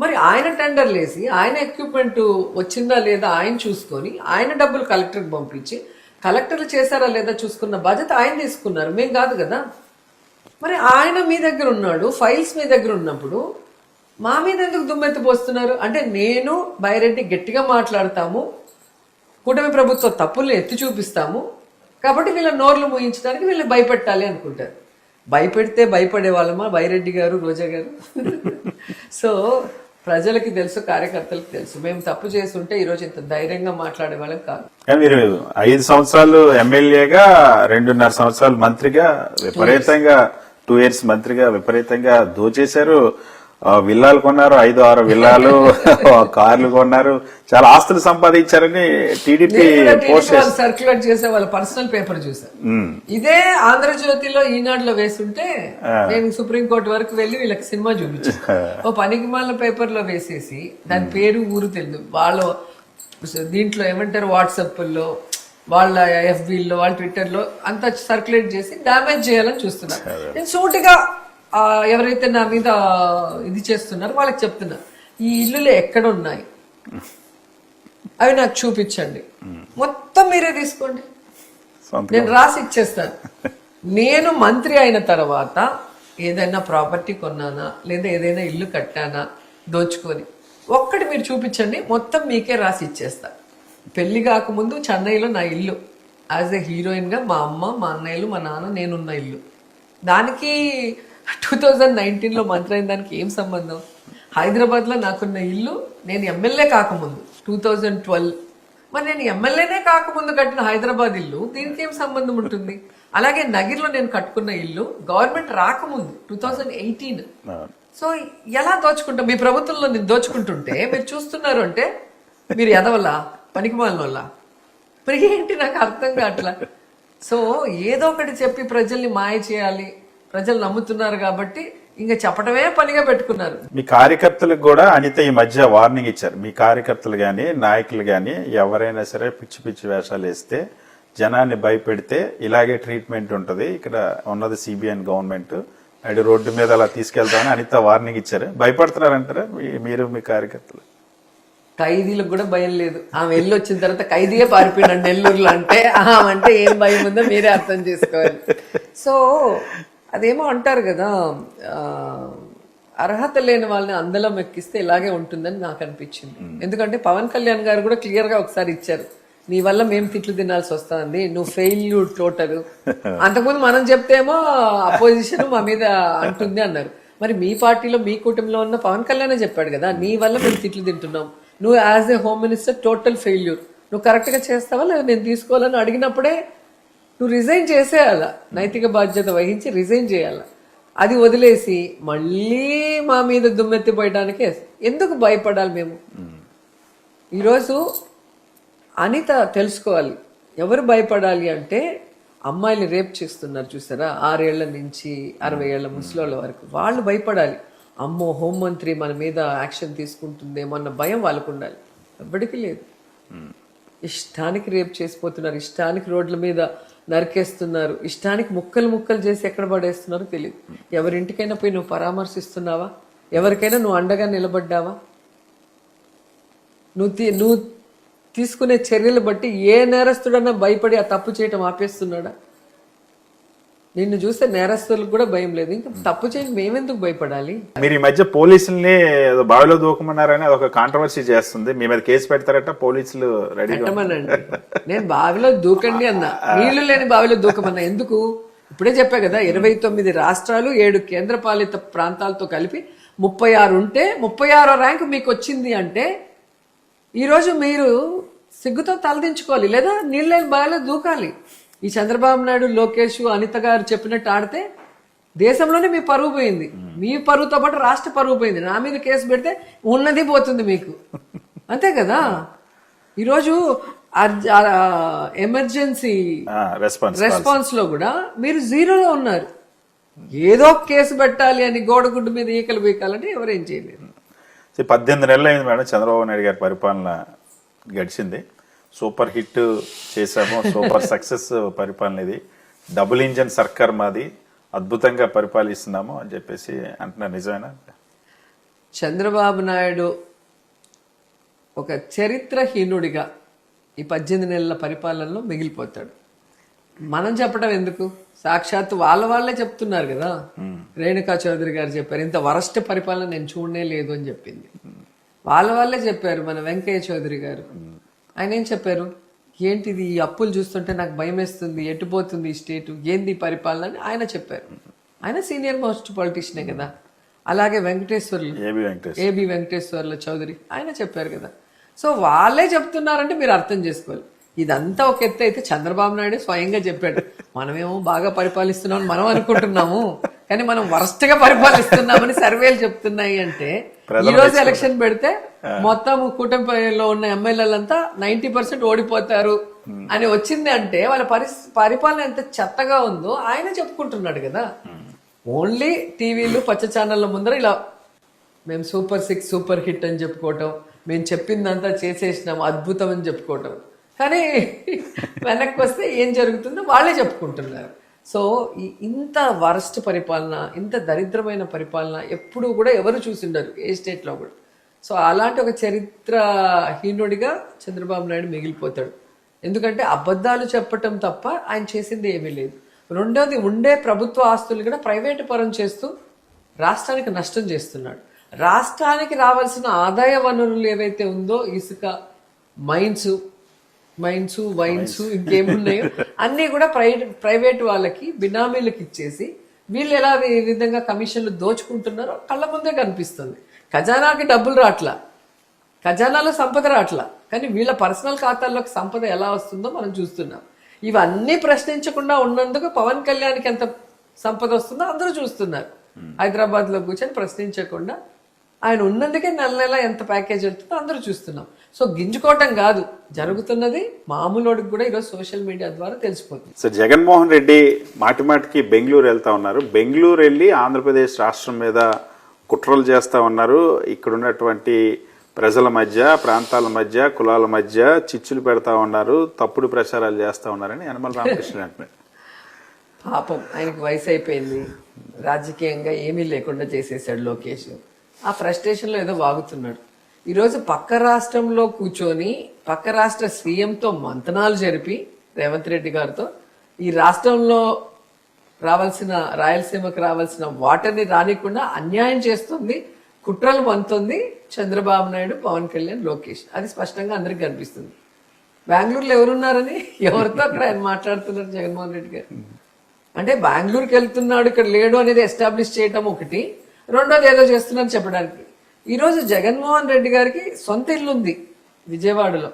మరి ఆయన టెండర్లు వేసి ఆయన ఎక్విప్మెంట్ వచ్చిందా లేదా ఆయన చూసుకొని ఆయన డబ్బులు కలెక్టర్కి పంపించి కలెక్టర్లు చేశారా లేదా చూసుకున్న బాధ్యత ఆయన తీసుకున్నారు, మేం కాదు కదా. మరి ఆయన మీ దగ్గర ఉన్నాడు, ఫైల్స్ మీ దగ్గర ఉన్నప్పుడు మా మీద ఎందుకు దుమ్మెత్తి పోస్తున్నారు? అంటే నేను బైరెడ్డి గట్టిగా మాట్లాడతాము, కూటమి ప్రభుత్వ తప్పుల్ని ఎత్తి చూపిస్తాము కాబట్టి వీళ్ళ నోర్లు మూయించడానికి వీళ్ళని భయపెట్టాలి అనుకుంటారు. భయపెడితే భయపడే వాళ్ళమా బైరెడ్డి గారు, రోజా గారు? సో ప్రజలకి తెలుసు, కార్యకర్తలకు తెలుసు, మేము తప్పు చేసి ఉంటే ఈరోజు ఇంత ధైర్యంగా మాట్లాడే వాళ్ళం కాదు. మీరు 5 సంవత్సరాలు ఎమ్మెల్యేగా, 2.5 సంవత్సరాలు మంత్రిగా, విపరీతంగా 2 years మంత్రిగా విపరీతంగా దోచేశారు. విల్లాలు కొన్నారు, 5-6 విల్లాలు, కార్లు కొన్నారు, చాలా ఆస్తులు సంపాదించారని టీడీపీ సర్క్యులేట్ చేసే వాళ్ళ పర్సనల్ పేపర్ చూసారు. ఇదే ఆంధ్రజ్యోతిలో, ఈనాడులో వేసుంటే నేను సుప్రీంకోర్టు వరకు వెళ్లి వీళ్ళకి సినిమా చూపించాను. ఓ పనికిమాల పేపర్ లో వేసేసి దాని పేరు ఊరు తెలియదు, వాళ్ళు దీంట్లో ఏమంటారు వాట్సాప్లో, వాళ్ళ ఎఫ్బీలో, వాళ్ళ ట్విట్టర్లో అంతా సర్క్యులేట్ చేసి డ్యామేజ్ చేయాలని చూస్తున్నారు. నేను సూటిగా ఎవరైతే నా మీద ఇది చేస్తున్నారో వాళ్ళకి చెప్తున్నా, ఈ ఇల్లులు ఎక్కడ ఉన్నాయి అవి నాకు చూపించండి, మొత్తం మీరే తీసుకోండి, నేను రాసి ఇచ్చేస్తాను. నేను మంత్రి అయిన తర్వాత ఏదైనా ప్రాపర్టీ కొన్నానా లేదా ఏదైనా ఇల్లు కట్టానా దోచుకొని ఒక్కటి మీరు చూపించండి, మొత్తం మీకే రాసి ఇచ్చేస్తా. పెళ్లి కాకముందు చెన్నైలో నా ఇల్లు యాజ్ ఎ హీరోయిన్గా మా అమ్మ, మా అన్నయ్యలు, మా నాన్న, నేనున్న ఇల్లు. దానికి 2019లో మంత్రి అయిన దానికి ఏం సంబంధం? హైదరాబాద్లో నాకున్న ఇల్లు నేను ఎమ్మెల్యే కాకముందు 2012, మరి నేను ఎమ్మెల్యేనే కాకముందు కట్టిన హైదరాబాద్ ఇల్లు దీనికి ఏం సంబంధం ఉంటుంది? అలాగే నగిరిలో నేను కట్టుకున్న ఇల్లు గవర్నమెంట్ రాకముందు 2018. సో ఎలా దోచుకుంటాం? మీ ప్రభుత్వంలో నేను దోచుకుంటుంటే మీరు చూస్తున్నారు అంటే మీరు ఎదవలా, పనికిమాలిన వల్ల, మరి ఏంటి నాకు అర్థం కావట్లా. సో ఏదో ఒకటి చెప్పి ప్రజల్ని మాయ చేయాలి, ప్రజలు నమ్ముతున్నారు కాబట్టి ఇంకా చెప్పడమే పనిగా పెట్టుకున్నారు. మీ కార్యకర్తలకు కూడా అనిత ఈ మధ్య వార్నింగ్ ఇచ్చారు. మీ కార్యకర్తలు గాని, నాయకులు గాని ఎవరైనా సరే పిచ్చి పిచ్చి వేషాలు వేస్తే, జనాన్ని భయపెడితే ఇలాగే ట్రీట్మెంట్ ఉంటది, ఇక్కడ ఉన్నది సిబిఎన్ గవర్నమెంట్, అటు రోడ్డు మీద అలా తీసుకెళ్తామని అనిత వార్నింగ్ ఇచ్చారు. భయపడుతున్నారంటారా మీరు మీ కార్యకర్తలు? ఖైదీలకు కూడా భయం లేదు. ఆమె వెళ్ళి వచ్చిన తర్వాత ఖైదీయే పారిపోయినాడు నెల్లూరులో అంటే ఆమె అంటే ఏం భయం ఉందో మీరే అర్థం చేసుకోవాలి. సో అదేమో అంటారు కదా, అర్హత లేని వాళ్ళని అందలం ఎక్కిస్తే ఇలాగే ఉంటుందని నాకు అనిపించింది. ఎందుకంటే పవన్ కళ్యాణ్ గారు కూడా క్లియర్ గా ఒకసారి ఇచ్చారు, నీ వల్ల మేము తిట్లు తినాల్సి వస్తుంది, నువ్వు ఫెయిల్యూర్ టోటల్. అంతకుముందు మనం చెప్తేమో అపోజిషన్ మా మీద అంటుంది అన్నారు. మరి మీ పార్టీలో మీ కుటుంబంలో ఉన్న పవన్ కళ్యాణ్ చెప్పాడు కదా, నీ వల్ల మేము తిట్లు తింటున్నాం, నువ్వు as a home minister total failure, నువ్వు కరెక్ట్గా చేస్తావా లేదా నేను తీసుకోవాలని అడిగినప్పుడే నువ్వు రిజైన్ చేసేయాల, నైతిక బాధ్యత వహించి రిజైన్ చేయాల. అది వదిలేసి మళ్ళీ మా మీద దుమ్మెత్తిపోయడానికి ఎందుకు భయపడాలి మేము? ఈరోజు అనిత తెలుసుకోవాలి, ఎవరు భయపడాలి అంటే అమ్మాయిలు రేప్ చేస్తున్నారు చూసారా, 6 ఏళ్ల నుంచి 60 ఏళ్ల ముసలోళ్ళ వరకు, వాళ్ళు భయపడాలి. అమ్మో హోంమంత్రి మన మీద యాక్షన్ తీసుకుంటుందేమో అన్న భయం వాళ్ళకు ఉండాలి. ఎవ్వడికి లేదు. ఇష్టానికి రేప్ చేసిపోతున్నారు, ఇష్టానికి రోడ్ల మీద నరికేస్తున్నారు, ఇష్టానికి ముక్కలు ముక్కలు చేసి ఎక్కడ పడేస్తున్నారో తెలియదు. ఎవరింటికైనా పోయి నువ్వు పరామర్శిస్తున్నావా? ఎవరికైనా నువ్వు అండగా నిలబడ్డావా? నువ్వు తీసుకునే చర్యలు బట్టి ఏ నేరస్తుడన్నా భయపడి ఆ తప్పు చేయటం ఆపేస్తున్నాడా? నిన్ను చూస్తే నేరస్తులకు కూడా భయం లేదు, ఇంకా తప్పు చేయని మేమెందుకు భయపడాలి? మీరు ఈ మధ్య పోలీసుల్ని ఏదో బావిలో దూకమన్నారని అదొక కాంట్రవర్సీ చేస్తుంది, మీ మీద కేసు పెడతారట పోలీసులు రెడీగా. పెట్టమనండి, నేను బావిలో దూకండి అన్నా, నీళ్లు లేని బావిలో దూకమన్నా. ఎందుకు? ఇప్పుడే చెప్పా కదా, 29 రాష్ట్రాలు 7 కేంద్రపాలిత ప్రాంతాలతో కలిపి 36 ఉంటే 36వ ర్యాంకు మీకు వచ్చింది అంటే ఈరోజు మీరు సిగ్గుతో తలదించుకోవాలి, లేదా నీళ్ళని బాగా దూకాలి. ఈ చంద్రబాబు నాయుడు, లోకేష్, అనిత గారు చెప్పినట్టు ఆడితే దేశంలోనే మీ పరువు పోయింది, మీ పరువుతో పాటు రాష్ట్ర పరువు పోయింది. నా మీద కేసు పెడితే ఉన్నది పోతుంది మీకు, అంతే కదా. ఈరోజు ఎమర్జెన్సీ రెస్పాన్స్ లో కూడా మీరు 0లో ఉన్నారు. ఏదో కేసు పెట్టాలి అని గోడగుడ్డు మీద ఈకలు బీకాలంటే ఎవరేం చేయలేరు. 18 నెలలు అయింది మేడం చంద్రబాబు నాయుడు గారి పరిపాలన గడిచింది. సూపర్ హిట్ చేసాము, సూపర్ సక్సెస్ పరిపాలన ఇది, డబుల్ ఇంజన్ సర్కార్ మాది, అద్భుతంగా పరిపాలిస్తున్నాము అని చెప్పేసి అంటున్నారు. నిజమేనా? చంద్రబాబు నాయుడు ఒక చరిత్రహీనుడిగా ఈ 18 నెలల పరిపాలనలో మిగిలిపోతాడు. మనం చెప్పడం ఎందుకు, సాక్షాత్తు వాళ్ళే చెప్తున్నారు కదా. రేణుకా చౌదరి గారు చెప్పారు, ఇంత వరస్ట్ పరిపాలన నేను చూడనే లేదు అని చెప్పింది. వాళ్ళే చెప్పారు. మన వెంకయ్య చౌదరి గారు ఆయన ఏం చెప్పారు, ఏంటిది ఈ అప్పులు చూస్తుంటే నాకు భయం వేస్తుంది, ఎటుపోతుంది ఈ స్టేటు, ఏంది పరిపాలన అని ఆయన చెప్పారు. ఆయన సీనియర్ మోస్ట్ పొలిటీషియనే కదా. అలాగే ఏబి వెంకటేశ్వర్లు చౌదరి ఆయన చెప్పారు కదా. సో వాళ్ళే చెప్తున్నారంటే మీరు అర్థం చేసుకోవాలి. ఇదంతా ఒక ఎత్తు అయితే చంద్రబాబు నాయుడు స్వయంగా చెప్పాడు, మనమేమో బాగా పరిపాలిస్తున్నామని మనం అనుకుంటున్నాము, కానీ మనం వరస్ట్ గా పరిపాలిస్తున్నామని సర్వేలు చెప్తున్నాయి. అంటే ఈ రోజు ఎలక్షన్ పెడితే మొత్తం కూటమిలో ఉన్న ఎమ్మెల్యేలంతా 90% ఓడిపోతారు అని వచ్చింది అంటే వాళ్ళ పరిపాలన ఎంత చెత్తగా ఉందో ఆయన చెప్పుకుంటున్నాడు కదా. ఓన్లీ టీవీలు పచ్చ ఛానళ్ళ ముందర ఇలా మేము సూపర్ 6 సూపర్ హిట్ అని చెప్పుకోవటం, మేము చెప్పిందంతా చేసేసినాం అద్భుతం అని చెప్పుకోవటం, కానీ వెనక్కి వస్తే ఏం జరుగుతుందో వాళ్ళే చెప్పుకుంటున్నారు. సో ఇంత వరస్ట్ పరిపాలన, ఇంత దరిద్రమైన పరిపాలన ఎప్పుడు కూడా ఎవరు చూసిండరు ఏ స్టేట్లో కూడా. సో అలాంటి ఒక చరిత్రహీనుడిగా చంద్రబాబు నాయుడు మిగిలిపోతాడు. ఎందుకంటే అబద్ధాలు చెప్పటం తప్ప ఆయన చేసింది ఏమీ లేదు. రెండోది, ఉండే ప్రభుత్వ ఆస్తులు కూడా ప్రైవేటు పరం చేస్తూ రాష్ట్రానికి నష్టం చేస్తున్నాడు. రాష్ట్రానికి రావాల్సిన ఆదాయ వనరులు ఏవైతే ఉందో, ఇసుక, మైన్స్, వైన్స్, ఇంకేమున్నాయో అన్నీ కూడా ప్రైవేట్ వాళ్ళకి బినామీలకు ఇచ్చేసి వీళ్ళు ఎలా ఈ విధంగా కమిషన్లు దోచుకుంటున్నారో కళ్ళ ముందే కనిపిస్తుంది. ఖజానాకి డబ్బులు రాట్లా, ఖజానాలో సంపద రాట్లా, కానీ వీళ్ళ పర్సనల్ ఖాతాల్లోకి సంపద ఎలా వస్తుందో మనం చూస్తున్నాం. ఇవన్నీ ప్రశ్నించకుండా ఉన్నందుకు పవన్ కళ్యాణ్కి ఎంత సంపద వస్తుందో అందరూ చూస్తున్నారు. హైదరాబాద్లో కూర్చొని ప్రశ్నించకుండా ఆయన ఉన్నందుకే నెల ఎంత ప్యాకేజ్ వెళ్తుందో అందరూ చూస్తున్నాం. సో గింజుకోవటం కాదు, జరుగుతున్నది మామూలుడికి కూడా ఈరోజు సోషల్ మీడియా ద్వారా తెలిసిపోతుంది. సో జగన్మోహన్ రెడ్డి మాటికి బెంగళూరు వెళ్తా ఉన్నారు. బెంగళూరు వెళ్ళి ఆంధ్రప్రదేశ్ రాష్ట్రం మీద కుట్రలు చేస్తా ఉన్నారు. ఇక్కడ ఉన్నటువంటి ప్రజల మధ్య, ప్రాంతాల మధ్య, కులాల మధ్య చిచ్చులు పెడతా ఉన్నారు, తప్పుడు ప్రచారాలు చేస్తా ఉన్నారని యనమల రామకృష్ణ అంటున్నారు. పాపం ఆయనకి వయసు అయిపోయింది, రాజకీయంగా ఏమీ లేకుండా చేసేసాడు లోకేష్. ఆ ఫ్రస్ట్రేషన్లో ఏదో వాగుతున్నాడు. ఈరోజు పక్క రాష్ట్రంలో కూర్చొని పక్క రాష్ట్ర సీఎంతో మంతనాలు జరిపి రేవంత్ రెడ్డి గారితో ఈ రాష్ట్రంలో రావాల్సిన రాయలసీమకు రావాల్సిన వాటర్ని రానికుండా అన్యాయం చేస్తుంది, కుట్రలు పంతుంది చంద్రబాబు నాయుడు, పవన్ కళ్యాణ్, లోకేష్. అది స్పష్టంగా అందరికి కనిపిస్తుంది. బెంగళూరులో ఎవరున్నారని ఎవరితో అక్కడ ఆయన మాట్లాడుతున్నారు జగన్మోహన్ రెడ్డి గారు. అంటే బెంగళూరుకి వెళ్తున్నాడు, ఇక్కడ లేడు అనేది ఎస్టాబ్లిష్ చేయటం ఒకటి, రెండోది ఏదో చేస్తున్నారని చెప్పడానికి. ఈరోజు జగన్మోహన్ రెడ్డి గారికి సొంత ఇల్లు ఉంది విజయవాడలో,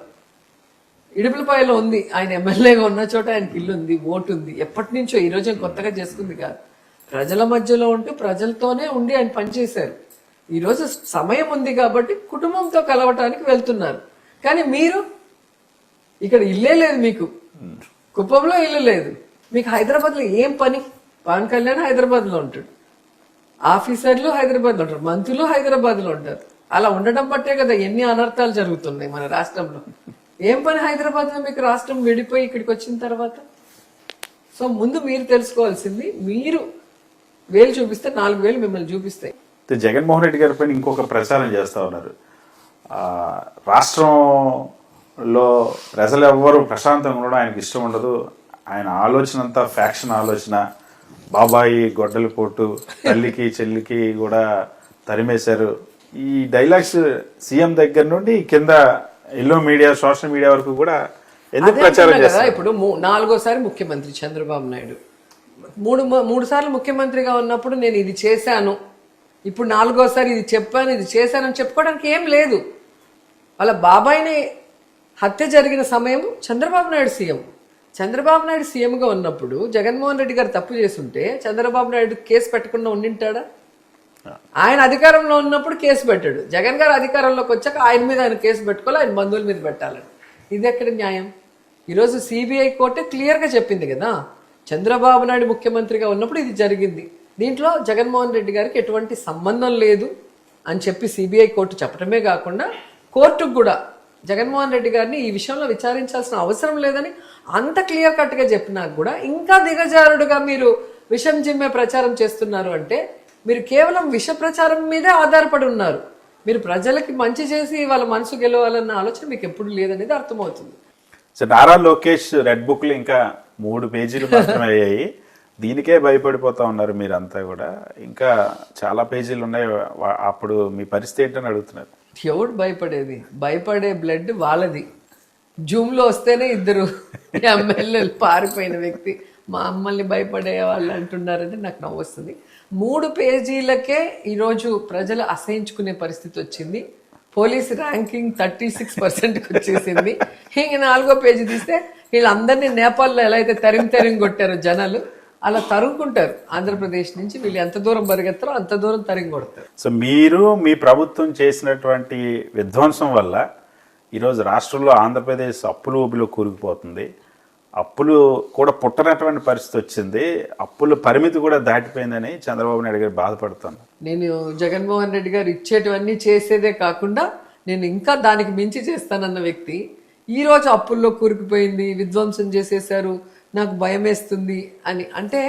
ఇడుపులపాయలో ఉంది. ఆయన ఎమ్మెల్యేగా ఉన్న చోట ఆయనకి ఇల్లు ఉంది, ఓటు ఉంది. ఎప్పటి నుంచో, ఈ రోజు కొత్తగా చేసుకుంది కాదు. ప్రజల మధ్యలో ఉంటూ ప్రజలతోనే ఉండి ఆయన పనిచేశారు. ఈరోజు సమయం ఉంది కాబట్టి కుటుంబంతో కలవటానికి వెళ్తున్నారు. కానీ మీరు ఇక్కడ ఇల్లే లేదు, మీకు కుప్పంలో ఇల్లు లేదు, మీకు హైదరాబాద్లో ఏం పని? పవన్ కళ్యాణ్ హైదరాబాద్లో ఉంటాడు, ఆఫీసర్లు హైదరాబాద్లో ఉంటారు, మంత్రులు హైదరాబాద్లో ఉంటారు. అలా ఉండడం బట్టే కదా ఎన్ని అనర్థాలు జరుగుతున్నాయి మన రాష్ట్రంలో. ఏం పని హైదరాబాద్లో మీకు రాష్ట్రం విడిపోయి ఇక్కడికి వచ్చిన తర్వాత? సో ముందు మీరు తెలుసుకోవాల్సింది, మీరు వేలు చూపిస్తే 4 వేలు మిమ్మల్ని చూపిస్తాయి. జగన్మోహన్ రెడ్డి గారి పైన ఇంకొక ప్రచారం చేస్తా ఉన్నారు. రాష్ట్రంలో ప్రజలు ఎవ్వరూ ప్రశాంతంగా ఉండడం ఆయనకి ఇష్టం ఉండదు. ఆయన ఆలోచన అంతా ఫ్యాక్షన్ ఆలోచన. బాబాయి గొడ్డలి పోటు, తల్లికి చెల్లికి కూడా తరిమేశారు. ఈ డైలాగ్స్ సీఎం దగ్గర నుండి కింద ఎల్లో మీడియా, సోషల్ మీడియా వరకు కూడా ఎందుకు ప్రచారం చేస్తారు? ఇప్పుడు 4వ ముఖ్యమంత్రి చంద్రబాబు నాయుడు మూడు సార్లు ముఖ్యమంత్రిగా ఉన్నప్పుడు నేను ఇది చేశాను, ఇప్పుడు 4వసారి ఇది చెప్పాను, ఇది చేశానని చెప్పుకోవడానికి ఏం లేదు. వాళ్ళ బాబాయిని హత్య జరిగిన సమయం చంద్రబాబు నాయుడు సీఎం. చంద్రబాబు నాయుడు సీఎంగా ఉన్నప్పుడు జగన్మోహన్ రెడ్డి గారు తప్పు చేస్తుంటే చంద్రబాబు నాయుడు కేసు పెట్టకుండా ఉండింటాడా? ఆయన అధికారంలో ఉన్నప్పుడు కేసు పెట్టాడు. జగన్ గారు అధికారంలోకి వచ్చాక ఆయన మీద ఆయన కేసు పెట్టుకోవాలి, ఆయన బంధువుల మీద పెట్టాలని. ఇది ఎక్కడ న్యాయం? ఈరోజు సిబిఐ కోర్టే క్లియర్గా చెప్పింది కదా, చంద్రబాబు నాయుడు ముఖ్యమంత్రిగా ఉన్నప్పుడు ఇది జరిగింది, దీంట్లో జగన్మోహన్ రెడ్డి గారికి ఎటువంటి సంబంధం లేదు అని చెప్పి సిబిఐ కోర్టు చెప్పడమే కాకుండా కోర్టుకు కూడా జగన్మోహన్ రెడ్డి గారిని ఈ విషయంలో విచారించాల్సిన అవసరం లేదని అంత క్లియర్ కట్గా చెప్పినా కూడా ఇంకా దిగజారుడుగా మీరు విషం జిమ్మే ప్రచారం చేస్తున్నారు. అంటే మీరు కేవలం విష ప్రచారం మీదే ఆధారపడి ఉన్నారు. మీరు ప్రజలకి మంచి చేసి వాళ్ళ మనసు గెలవాలన్న ఆలోచన మీకు ఎప్పుడు లేదనేది అర్థమవుతుంది. నారా లోకేష్ రెడ్ బుక్లు ఇంకా 3 పేజీలు మాత్రమే అయ్యాయి. దీనికే భయపడిపోతా ఉన్నారు మీరంతా కూడా. ఇంకా చాలా పేజీలు ఉన్నాయి. అప్పుడు మీ పరిస్థితి ఏంటని అడుగుతున్నారు. ఎవడు భయపడేది? భయపడే బ్లడ్ వాళ్ళది. జూమ్లో వస్తేనే 2 ఎమ్మెల్యేలు పారిపోయిన వ్యక్తి మా అమ్మల్ని భయపడే వాళ్ళు అంటున్నారంటే నాకు నవ్వు వస్తుంది. 3 పేజీలకే ఈరోజు ప్రజలు అసహించుకునే పరిస్థితి వచ్చింది. పోలీస్ ర్యాంకింగ్ 36%కి వచ్చేసింది. ఇంక 4వ పేజీ తీస్తే వీళ్ళందరినీ నేపాల్లో ఎలా అయితే తరిమి కొట్టారో జనాలు, అలా తరుముకుంటారు. ఆంధ్రప్రదేశ్ నుంచి వీళ్ళు ఎంత దూరం పరిగెత్తారో అంత దూరం తరిమి కొడతారు. సో మీరు మీ ప్రభుత్వం చేసినటువంటి విధ్వంసం వల్ల ఈరోజు రాష్ట్రంలో ఆంధ్రప్రదేశ్ అప్పులు ఊబిలో కూరుకుపోతుంది. అప్పులు కూడా పుట్టనటువంటి పరిస్థితి వచ్చింది. అప్పుల పరిమితి కూడా దాటిపోయిందని చంద్రబాబు నాయుడు గారు బాధపడుతున్నారు. నేను జగన్మోహన్ రెడ్డి గారు ఇచ్చేటివన్నీ చేసేదే కాకుండా నేను ఇంకా దానికి మించి చేస్తానన్న వ్యక్తి ఈరోజు అప్పుల్లో కూరుకుపోయింది, విధ్వంసం చేసేశారు, నాకు భయం వేస్తుంది అని అంటే,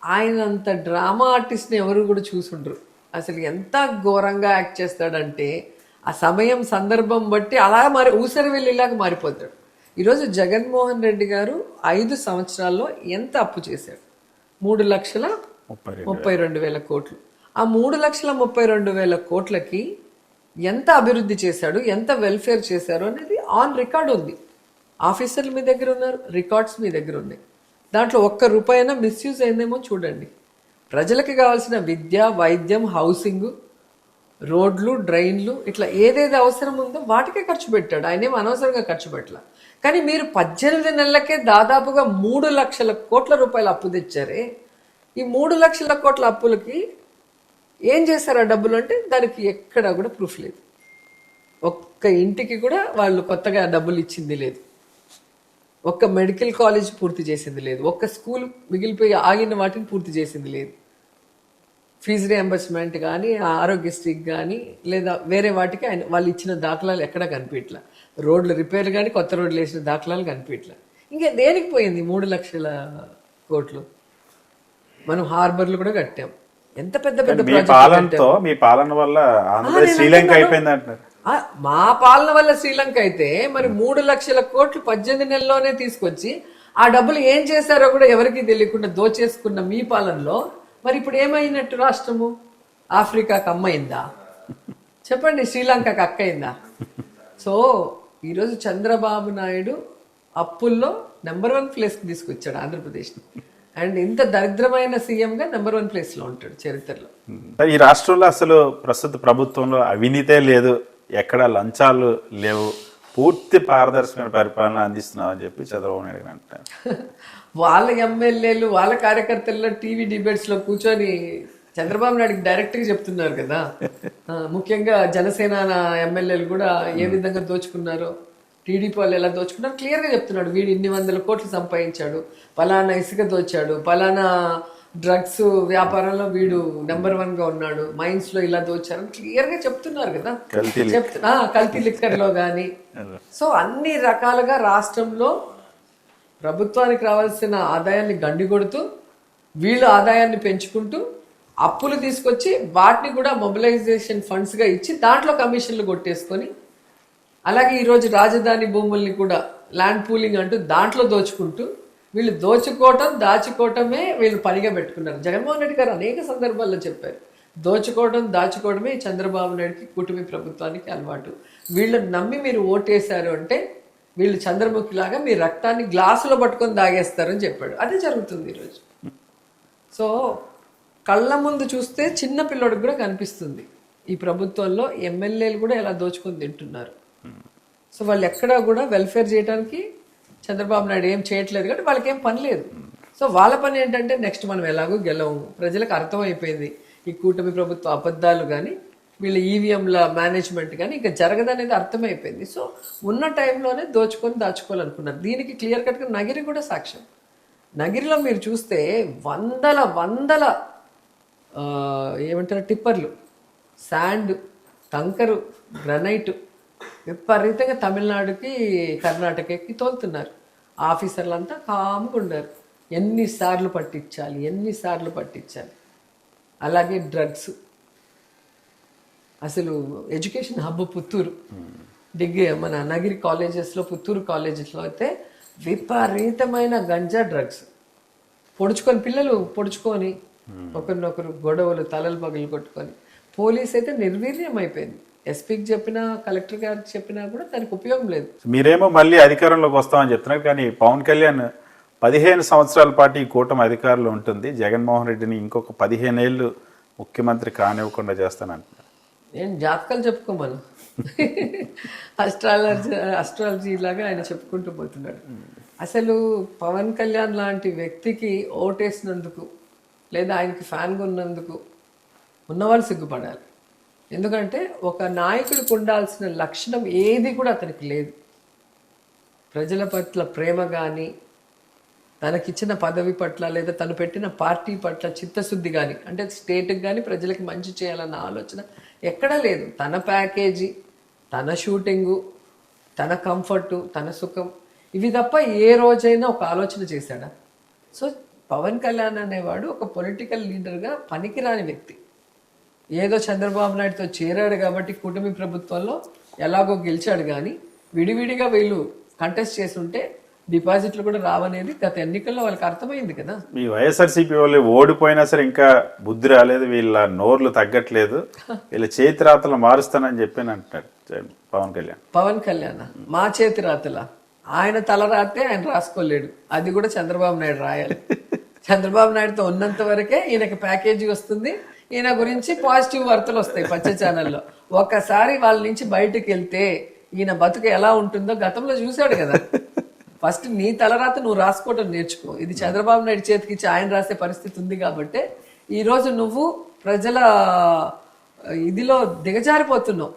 ఆయన అంత డ్రామా ఆర్టిస్ట్ని ఎవరు కూడా చూసుండ్రు. అసలు ఎంత ఘోరంగా యాక్ట్ చేస్తాడంటే ఆ సమయం సందర్భం బట్టి అలా ఊసరి వెళ్ళేలాగా మారిపోతాడు. ఈరోజు జగన్మోహన్ రెడ్డి గారు 5 సంవత్సరాల్లో ఎంత అప్పు చేశాడు? 3,32,000 కోట్లు. ఆ 3,32,000 కోట్లకి ఎంత అభివృద్ధి చేశాడు, ఎంత వెల్ఫేర్ చేశారు అనేది ఆన్ రికార్డ్ ఉంది. ఆఫీసర్లు మీ దగ్గర ఉన్నారు, రికార్డ్స్ మీ దగ్గర ఉన్నాయి. దాంట్లో ₹1 అయినా మిస్యూజ్ అయిందేమో చూడండి. ప్రజలకి కావాల్సిన విద్య, వైద్యం, హౌసింగ్, రోడ్లు, డ్రైన్లు, ఇట్లా ఏదేది అవసరం ఉందో వాటికే ఖర్చు పెట్టాడు. ఆయనేం అనవసరంగా ఖర్చు పెట్టాల. కానీ మీరు 18 నెలలకే దాదాపుగా 3 లక్షల కోట్ల రూపాయల అప్పు తెచ్చారే. ఈ 3 లక్షల కోట్ల అప్పులకి ఏం చేశారు ఆ డబ్బులు అంటే దానికి ఎక్కడా కూడా ప్రూఫ్ లేదు. ఒక్క ఇంటికి కూడా వాళ్ళు కొత్తగా డబ్బులు ఇచ్చింది లేదు. ఒక్క మెడికల్ కాలేజ్ పూర్తి చేసింది లేదు. ఒక్క స్కూల్ మిగిలిపోయి ఆగిన వాటిని పూర్తి చేసింది లేదు. ఫీజు రియంబర్స్మెంట్ కానీ, ఆరోగ్యశ్రీకి కానీ, లేదా వేరే వాటికి ఆయన వాళ్ళు ఇచ్చిన దాఖలాలు ఎక్కడా కనిపించట్లా. రోడ్లు రిపేర్ కానీ, కొత్త రోడ్లు వేసిన దాఖలాలు కనిపించట్లా. ఇంకా దేనికి పోయింది 3 లక్షల కోట్లు? మనం హార్బర్లు కూడా కట్టాం. ఎంత పెద్ద పెద్ద మీ పాలన వల్ల ఆంధ్రప్రదేశ్ శ్రీలంక అయిపోయింది అంటారు. మా పాలన వల్ల శ్రీలంక అయితే మరి 3,00,000 కోట్లు 18 నెలల్లోనే తీసుకొచ్చి ఆ డబ్బులు ఏం చేశారో కూడా ఎవరికీ తెలియకుండా దోచేసుకున్న మీ పాలనలో మరి ఇప్పుడు ఏమైనట్టు రాష్ట్రము? ఆఫ్రికాకు అమ్మైందా? చెప్పండి, శ్రీలంకకు అక్కయిందా? సో ఈరోజు చంద్రబాబు నాయుడు అప్పుల్లో నెంబర్ 1 ప్లేస్కి తీసుకొచ్చాడు ఆంధ్రప్రదేశ్ని. అండ్ ఇంత దరిద్రమైన సీఎంగా నెంబర్ 1 ప్లేస్లో ఉంటాడు చరిత్రలో. ఈ రాష్ట్రంలో అసలు ప్రస్తుత ప్రభుత్వంలో అవినీతే లేదు, ఎక్కడ లంచాలు లేవు, పూర్తి పారదర్శకమైన పరిపాలన అందిస్తున్నాం అని చెప్పి చంద్రబాబు నాయుడు అంటారు. వాళ్ళ ఎమ్మెల్యేలు వాళ్ళ కార్యకర్తల్లో టీవీ డిబేట్స్ లో కూర్చొని చంద్రబాబు నాయుడుకి డైరెక్ట్ గా చెప్తున్నారు కదా. ముఖ్యంగా జనసేన ఎమ్మెల్యేలు కూడా ఏ విధంగా దోచుకున్నారో, టీడీపీ వాళ్ళు ఎలా దోచుకున్నారు క్లియర్ గా చెప్తున్నాడు. వీడు ఇన్ని వందల కోట్లు సంపాదించాడు, పలానా ఇసుక దోచాడు, పలానా డ్రగ్స్ వ్యాపారంలో వీడు నెంబర్ 1 గా ఉన్నాడు, మైన్స్ లో ఇలా దోచారు క్లియర్ గా చెప్తున్నారు కదా. కల్తీ లిక్కర్ లో గానీ. సో అన్ని రకాలుగా రాష్ట్రంలో ప్రభుత్వానికి రావాల్సిన ఆదాయాన్ని గండి కొడుతూ వీళ్ళు ఆదాయాన్ని పెంచుకుంటూ అప్పులు తీసుకొచ్చి వాటిని కూడా మొబిలైజేషన్ ఫండ్స్ గా ఇచ్చి దాంట్లో కమిషన్లు కొట్టేసుకొని, అలాగే ఈరోజు రాజధాని భూముల్ని కూడా ల్యాండ్ పూలింగ్ అంటూ దాంట్లో దోచుకుంటూ వీళ్ళు దాచుకోవటమే వీళ్ళు పనిగా పెట్టుకున్నారు. జగన్మోహన్ రెడ్డి గారు అనేక సందర్భాల్లో చెప్పారు, దాచుకోవడమే చంద్రబాబు నాయుడుకి కూటమి ప్రభుత్వానికి అలవాటు. వీళ్ళని నమ్మి మీరు ఓటేశారు అంటే వీళ్ళు చంద్రముఖిలాగా మీ రక్తాన్ని గ్లాసులో పట్టుకొని తాగేస్తారని చెప్పాడు. అదే జరుగుతుంది ఈరోజు. సో కళ్ళ ముందు చూస్తే చిన్న పిల్లోడికి కూడా కనిపిస్తుంది ఈ ప్రభుత్వంలో ఎమ్మెల్యేలు కూడా ఎలా దోచుకొని తింటున్నారు. సో వాళ్ళు ఎక్కడా కూడా వెల్ఫేర్ చేయడానికి చంద్రబాబు నాయుడు ఏం చేయట్లేదు కాబట్టి వాళ్ళకి ఏం పని లేదు. సో వాళ్ళ పని ఏంటంటే నెక్స్ట్ మనం ఎలాగో గెలవము, ప్రజలకు అర్థమైపోయింది ఈ కూటమి ప్రభుత్వ అబద్ధాలు కానీ వీళ్ళ ఈవీఎంల మేనేజ్మెంట్ కానీ ఇంకా జరగదనేది అర్థమైపోయింది. సో ఉన్న టైంలోనే దాచుకోవాలనుకున్నారు. దీనికి క్లియర్ కట్గా నగిరి కూడా సాక్ష్యం. నగిరిలో మీరు చూస్తే వందల ఏమంటారు టిప్పర్లు, శాండ్, కంకరు, గ్రనైట్ విపరీతంగా తమిళనాడుకి కర్ణాటకకి తోలుతున్నారు. ఆఫీసర్లంతా కామ్గా ఉన్నారు. ఎన్నిసార్లు పట్టించాలి. అలాగే డ్రగ్స్, అసలు ఎడ్యుకేషన్ హబ్ పుత్తూరు, మన నగిరి కాలేజెస్లో, పుత్తూరు కాలేజెస్లో అయితే విపరీతమైన గంజా డ్రగ్స్ పిల్లలు పొడుచుకొని ఒకరినొకరు గొడవలు, తలలు పగులు కొట్టుకొని, పోలీస్ అయితే నిర్వీర్యం అయిపోయింది. ఎస్పీకి చెప్పినా, కలెక్టర్ గారికి చెప్పినా కూడా దానికి ఉపయోగం లేదు. మీరేమో మళ్ళీ అధికారంలోకి వస్తామని చెప్తున్నారు, కానీ పవన్ కళ్యాణ్ 15 సంవత్సరాల పాటు ఈ కూటమి అధికారంలో ఉంటుంది, జగన్మోహన్ రెడ్డిని ఇంకొక 15 ఏళ్ళు ముఖ్యమంత్రి కానివ్వకుండా చేస్తానంటున్నారు. నేను జాతకాలు చెప్పుకోమను, అస్ట్రాలజీ లాగా ఆయన చెప్పుకుంటూ పోతున్నాడు. అసలు పవన్ కళ్యాణ్ లాంటి వ్యక్తికి ఓటేసినందుకు లేదా ఆయనకి ఫ్యాన్గా ఉన్నందుకు ఉన్నవాళ్ళు సిగ్గుపడాలి. ఎందుకంటే ఒక నాయకుడికి ఉండాల్సిన లక్షణం ఏది కూడా అతనికి లేదు. ప్రజల పట్ల ప్రేమ కానీ, తనకిచ్చిన పదవి పట్ల లేదా తను పెట్టిన పార్టీ పట్ల చిత్తశుద్ధి కానీ, అంటే స్టేట్కి కానీ ప్రజలకి మంచి చేయాలన్న ఆలోచన ఎక్కడా లేదు. తన ప్యాకేజీ, తన షూటింగు, తన కంఫర్టు, తన సుఖం, ఇవి తప్ప ఏ రోజైనా ఒక ఆలోచన చేశాడా? సో పవన్ కళ్యాణ్ అనేవాడు ఒక పొలిటికల్ లీడర్గా పనికిరాని వ్యక్తి. ఏదో చంద్రబాబు నాయుడుతో చేరాడు కాబట్టి కూటమి ప్రభుత్వంలో ఎలాగో గెలిచాడు, కానీ విడివిడిగా వీళ్ళు కంటెస్ట్ చేస్తుంటే డిపాజిట్లు కూడా రావనేది గత ఎన్నికల్లో వాళ్ళకి అర్థమైంది కదా. మీ వైఎస్ఆర్సీపీ వాళ్ళు ఓడిపోయినా సరే ఇంకా బుద్ధి రాలేదు, వీళ్ళ నోర్లు తగ్గట్లేదు, వీళ్ళ చేతి రాతలు మారుస్తానని చెప్పి అంటాడు పవన్ కళ్యాణ్. మా చేతి రాతలా? ఆయన తల రాతే ఆయన రాసుకోలేడు, అది కూడా చంద్రబాబు నాయుడు రాయాలి. చంద్రబాబు నాయుడుతో ఉన్నంత వరకే ఈయనకి ప్యాకేజీ వస్తుంది, ఈయన గురించి పాజిటివ్ వార్తలు వస్తాయి పచ్చ ఛానల్లో. ఒక్కసారి వాళ్ళ నుంచి బయటకు వెళ్తే ఈయన బతుకు ఎలా ఉంటుందో గతంలో చూశాడు కదా. ఫస్ట్ నీ తలరాత నువ్వు రాసుకోవటం నేర్చుకో. ఇది చంద్రబాబు నాయుడు చేతికి ఇచ్చి ఆయన రాసే పరిస్థితి ఉంది కాబట్టి ఈరోజు నువ్వు ప్రజల ఇదిలో దిగజారిపోతున్నావు.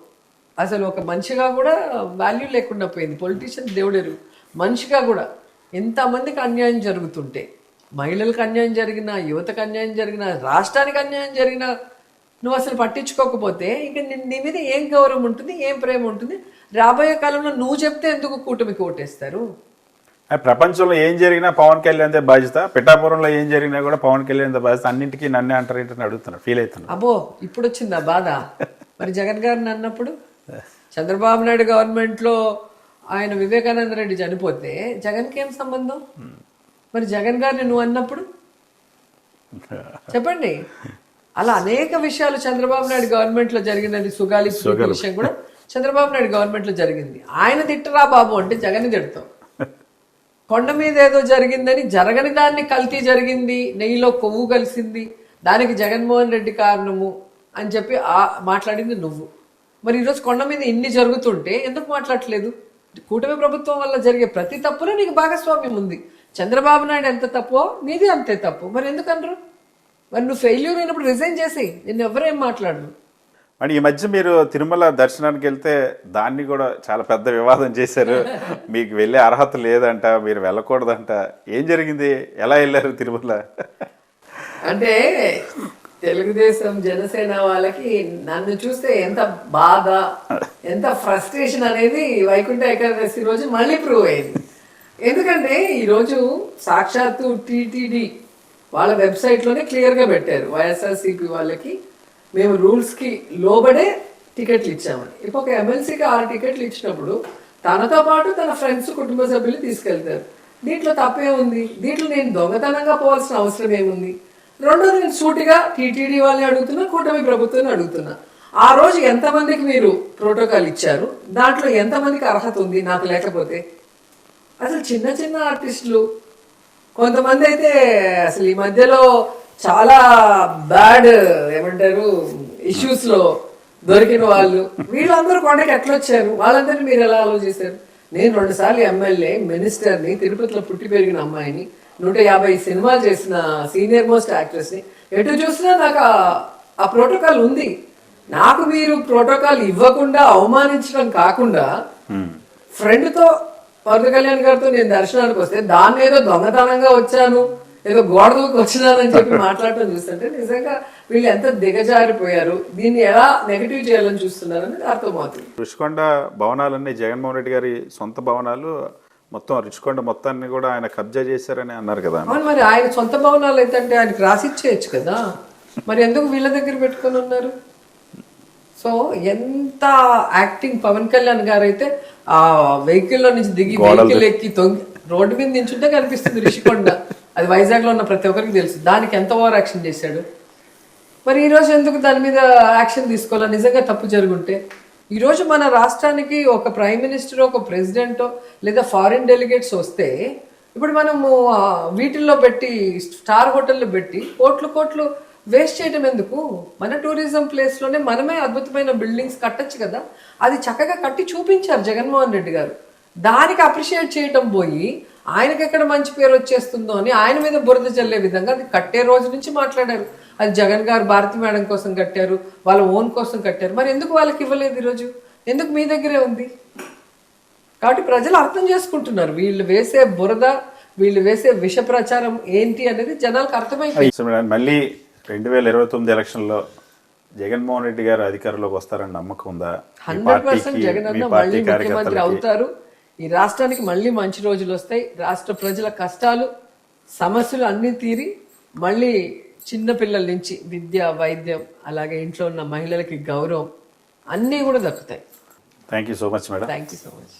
అసలు ఒక మనిషిగా కూడా వాల్యూ లేకుండా పోయింది. పొలిటీషియన్ దేవుడెరు, మనిషిగా కూడా ఎంతమందికి అన్యాయం జరుగుతుంటే, మహిళలకు అన్యాయం జరిగినా, యువతకు అన్యాయం జరిగినా, రాష్ట్రానికి అన్యాయం జరిగినా నువ్వు అసలు పట్టించుకోకపోతే ఇంకా నీ మీద ఏం గౌరవం ఉంటుంది, ఏం ప్రేమ ఉంటుంది? రాబోయే కాలంలో నువ్వు చెప్తే ఎందుకు కూటమికి ఓటేస్తారు? ప్రపంచంలో ఏం జరిగినా పవన్ కళ్యాణ్ బాధ్యత, పిఠాపురంలో ఏం జరిగినా కూడా పవన్ కళ్యాణ్ బాధ్యత, అన్నింటికీ నన్నే అంటారు ఏంటని అడుగుతున్నారు, ఫీల్ అవుతున్నారు. అబ్బో ఇప్పుడు వచ్చిందా బాధ? మరి జగన్ గారిని అన్నప్పుడు చంద్రబాబు నాయుడు గవర్నమెంట్ లో ఆయన వివేకానంద రెడ్డి చనిపోతే జగన్కి ఏం సంబంధం? మరి జగన్ గారిని నువ్వు అన్నప్పుడు చెప్పండి. అలా అనేక విషయాలు చంద్రబాబు నాయుడు గవర్నమెంట్ లో జరిగినది. సుగాలి ప్రీతి విషయం కూడా చంద్రబాబు నాయుడు గవర్నమెంట్ లో జరిగింది. ఆయన తిట్టరా బాబు అంటే జగన్ తిడతాం. కొండ మీద ఏదో జరిగిందని జరగని దాన్ని కల్తీ జరిగింది, నెయ్యిలో కొవ్వు కలిసింది, దానికి జగన్మోహన్ రెడ్డి కారణము అని చెప్పి మాట్లాడింది నువ్వు. మరి ఈరోజు కొండ మీద ఇన్ని జరుగుతుంటే ఎందుకు మాట్లాడట్లేదు? కూటమి ప్రభుత్వం వల్ల జరిగే ప్రతి తప్పులో నీకు భాగస్వామ్యం ఉంది. చంద్రబాబు నాయుడు ఎంత తప్పో నీది అంతే తప్పు. మరి ఎందుకనరు? మరి నువ్వు ఫెయిల్యూర్ అయినప్పుడు రిజైన్ చేసి నిన్ను ఎవరేం మాట్లాడరు. మరి ఈ మధ్య మీరు తిరుమల దర్శనానికి వెళ్తే దాన్ని కూడా చాలా పెద్ద వివాదం చేశారు. మీకు వెళ్ళే అర్హత లేదంట, మీరు వెళ్ళకూడదంట. ఏం జరిగింది? ఎలా వెళ్ళారు తిరుమల? అంటే తెలుగుదేశం జనసేన వాళ్ళకి నన్ను చూస్తే ఎంత బాధ, ఎంత ఫ్రస్ట్రేషన్ అనేది వైకుంఠ ఏకాదశి రోజు మళ్ళీ ప్రూవ్ అయింది. ఎందుకంటే ఈరోజు సాక్షాత్తు టీటీడీ వాళ్ళ వెబ్సైట్లోనే క్లియర్గా పెట్టారు, వైఎస్ఆర్సీపీ వాళ్ళకి మేము రూల్స్కి లోబడే టికెట్లు ఇచ్చామని. ఇప్పుడు ఒక ఎమ్మెల్సీకి 6 టికెట్లు ఇచ్చినప్పుడు తనతో పాటు తన ఫ్రెండ్స్, కుటుంబ సభ్యులు తీసుకెళ్తారు. దీంట్లో తప్పే ఉంది? దీంట్లో నేను దొంగతనంగా పోవాల్సిన అవసరం ఏముంది? రెండోది, నేను సూటిగా టీటీడీ వాళ్ళని అడుగుతున్నా, కూటమి ప్రభుత్వాన్ని అడుగుతున్నా. ఆ రోజు ఎంతమందికి మీరు ప్రోటోకాల్ ఇచ్చారు? దాంట్లో ఎంతమందికి అర్హత ఉంది నాకు లేకపోతే? అసలు చిన్న చిన్న ఆర్టిస్టులు కొంతమంది అయితే అసలు ఈ మధ్యలో చాలా బ్యాడ్ ఏమంటారు ఇష్యూస్ లో దొరికిన వాళ్ళు, వీళ్ళందరూ కొండకి ఎట్లా వచ్చారు? వాళ్ళందరినీ మీరు ఎలా అలో చేశారు? నేను 2 సార్లు ఎమ్మెల్యే, మినిస్టర్ని, తిరుపతిలో పుట్టి పెరిగిన అమ్మాయిని, 150 సినిమాలు చేసిన సీనియర్ మోస్ట్ యాక్ట్రెస్ని, ఎటు చూసినా నాకు ఆ ప్రోటోకాల్ ఉంది. నాకు మీరు ప్రోటోకాల్ ఇవ్వకుండా అవమానించడం కాకుండా ఫ్రెండ్తో పవన్ కళ్యాణ్ గారితో నేను దర్శనానికి వస్తే దాన్ని ఏదో దొంగతనంగా వచ్చాను, ఏదో గోడ దూకి వచ్చినానని చెప్పి మాట్లాడటం చూస్తుంటే నిజంగా వీళ్ళు ఎంత దిగజారిపోయారు, దీన్ని ఎలా నెగిటివ్ చేయాలని చూస్తున్నారు అనేది అర్థమవుతుంది. రుషికొండ భవనాలన్నీ జగన్మోహన్ రెడ్డి గారి సొంత భవనాలు, మొత్తం రుషికొండ మొత్తాన్ని కూడా ఆయన కబ్జా చేశారని అన్నారు కదా. అవును, మరి ఆయన సొంత భవనాలు అయితే అంటే ఆయనకు రాసిచ్చేయచ్చు కదా, మరి ఎందుకు వీళ్ళ దగ్గర పెట్టుకొని ఉన్నారు? సో ఎంత యాక్టింగ్ పవన్ కళ్యాణ్ గారు అయితే ఆ వెహికల్లో నుంచి దిగి వెహికల్ ఎక్కి తొంగి రోడ్డు మీద నించుంటే కనిపిస్తుంది రిషికొండ. అది వైజాగ్లో ఉన్న ప్రతి ఒక్కరికి తెలుసు. దానికి ఎంత ఓవర్ యాక్షన్ చేశాడు. మరి ఈరోజు ఎందుకు దాని మీద యాక్షన్ తీసుకోవాలి? నిజంగా తప్పు జరుగుంటే ఈరోజు మన రాష్ట్రానికి ఒక ప్రైమ్ మినిస్టర్, ఒక ప్రెసిడెంటో లేదా ఫారిన్ డెలిగేట్స్ వస్తే ఇప్పుడు మనము వీటిల్లో పెట్టి స్టార్ హోటల్లో పెట్టి కోట్లు వేస్ట్ చేయడం ఎందుకు? మన టూరిజం ప్లేస్లోనే మనమే అద్భుతమైన బిల్డింగ్స్ కట్టచ్చు కదా. అది చక్కగా కట్టి చూపించారు జగన్మోహన్ రెడ్డి గారు. దానికి అప్రిషియేట్ చేయటం పోయి ఆయనకి ఎక్కడ మంచి పేరు వచ్చేస్తుందో అని ఆయన మీద బురద చల్లే విధంగా అది కట్టే రోజు నుంచి మాట్లాడారు. అది జగన్ గారు భారతి మేడం కోసం కట్టారు, వాళ్ళ ఓన్ కోసం కట్టారు. మరి ఎందుకు వాళ్ళకి ఇవ్వలేదు ఈరోజు? ఎందుకు మీ దగ్గరే ఉంది? కాబట్టి ప్రజలు అర్థం చేసుకుంటున్నారు వీళ్ళు వేసే బురద, వీళ్ళు వేసే విష ప్రచారం ఏంటి అనేది జనాలకు అర్థమైపోయింది. మళ్ళీ 2029 ఎలక్షన్లో జగన్మోహన్ రెడ్డి గారు అధికారంలోకి వస్తారని నమ్మకం ఉందా? 100% జగన్ అన్న మళ్ళీ ముఖ్యమంత్రి అవుతారు. ఈ రాష్ట్రానికి మళ్ళీ మంచి రోజులు వస్తాయి. రాష్ట్ర ప్రజల కష్టాలు, సమస్యలు అన్నీ తీరి మళ్ళీ చిన్నపిల్లల నుంచి విద్య, వైద్యం, అలాగే ఇంట్లో ఉన్న మహిళలకి గౌరవం అన్నీ కూడా దక్కుతాయి. Thank you so much madam. Thank you so much.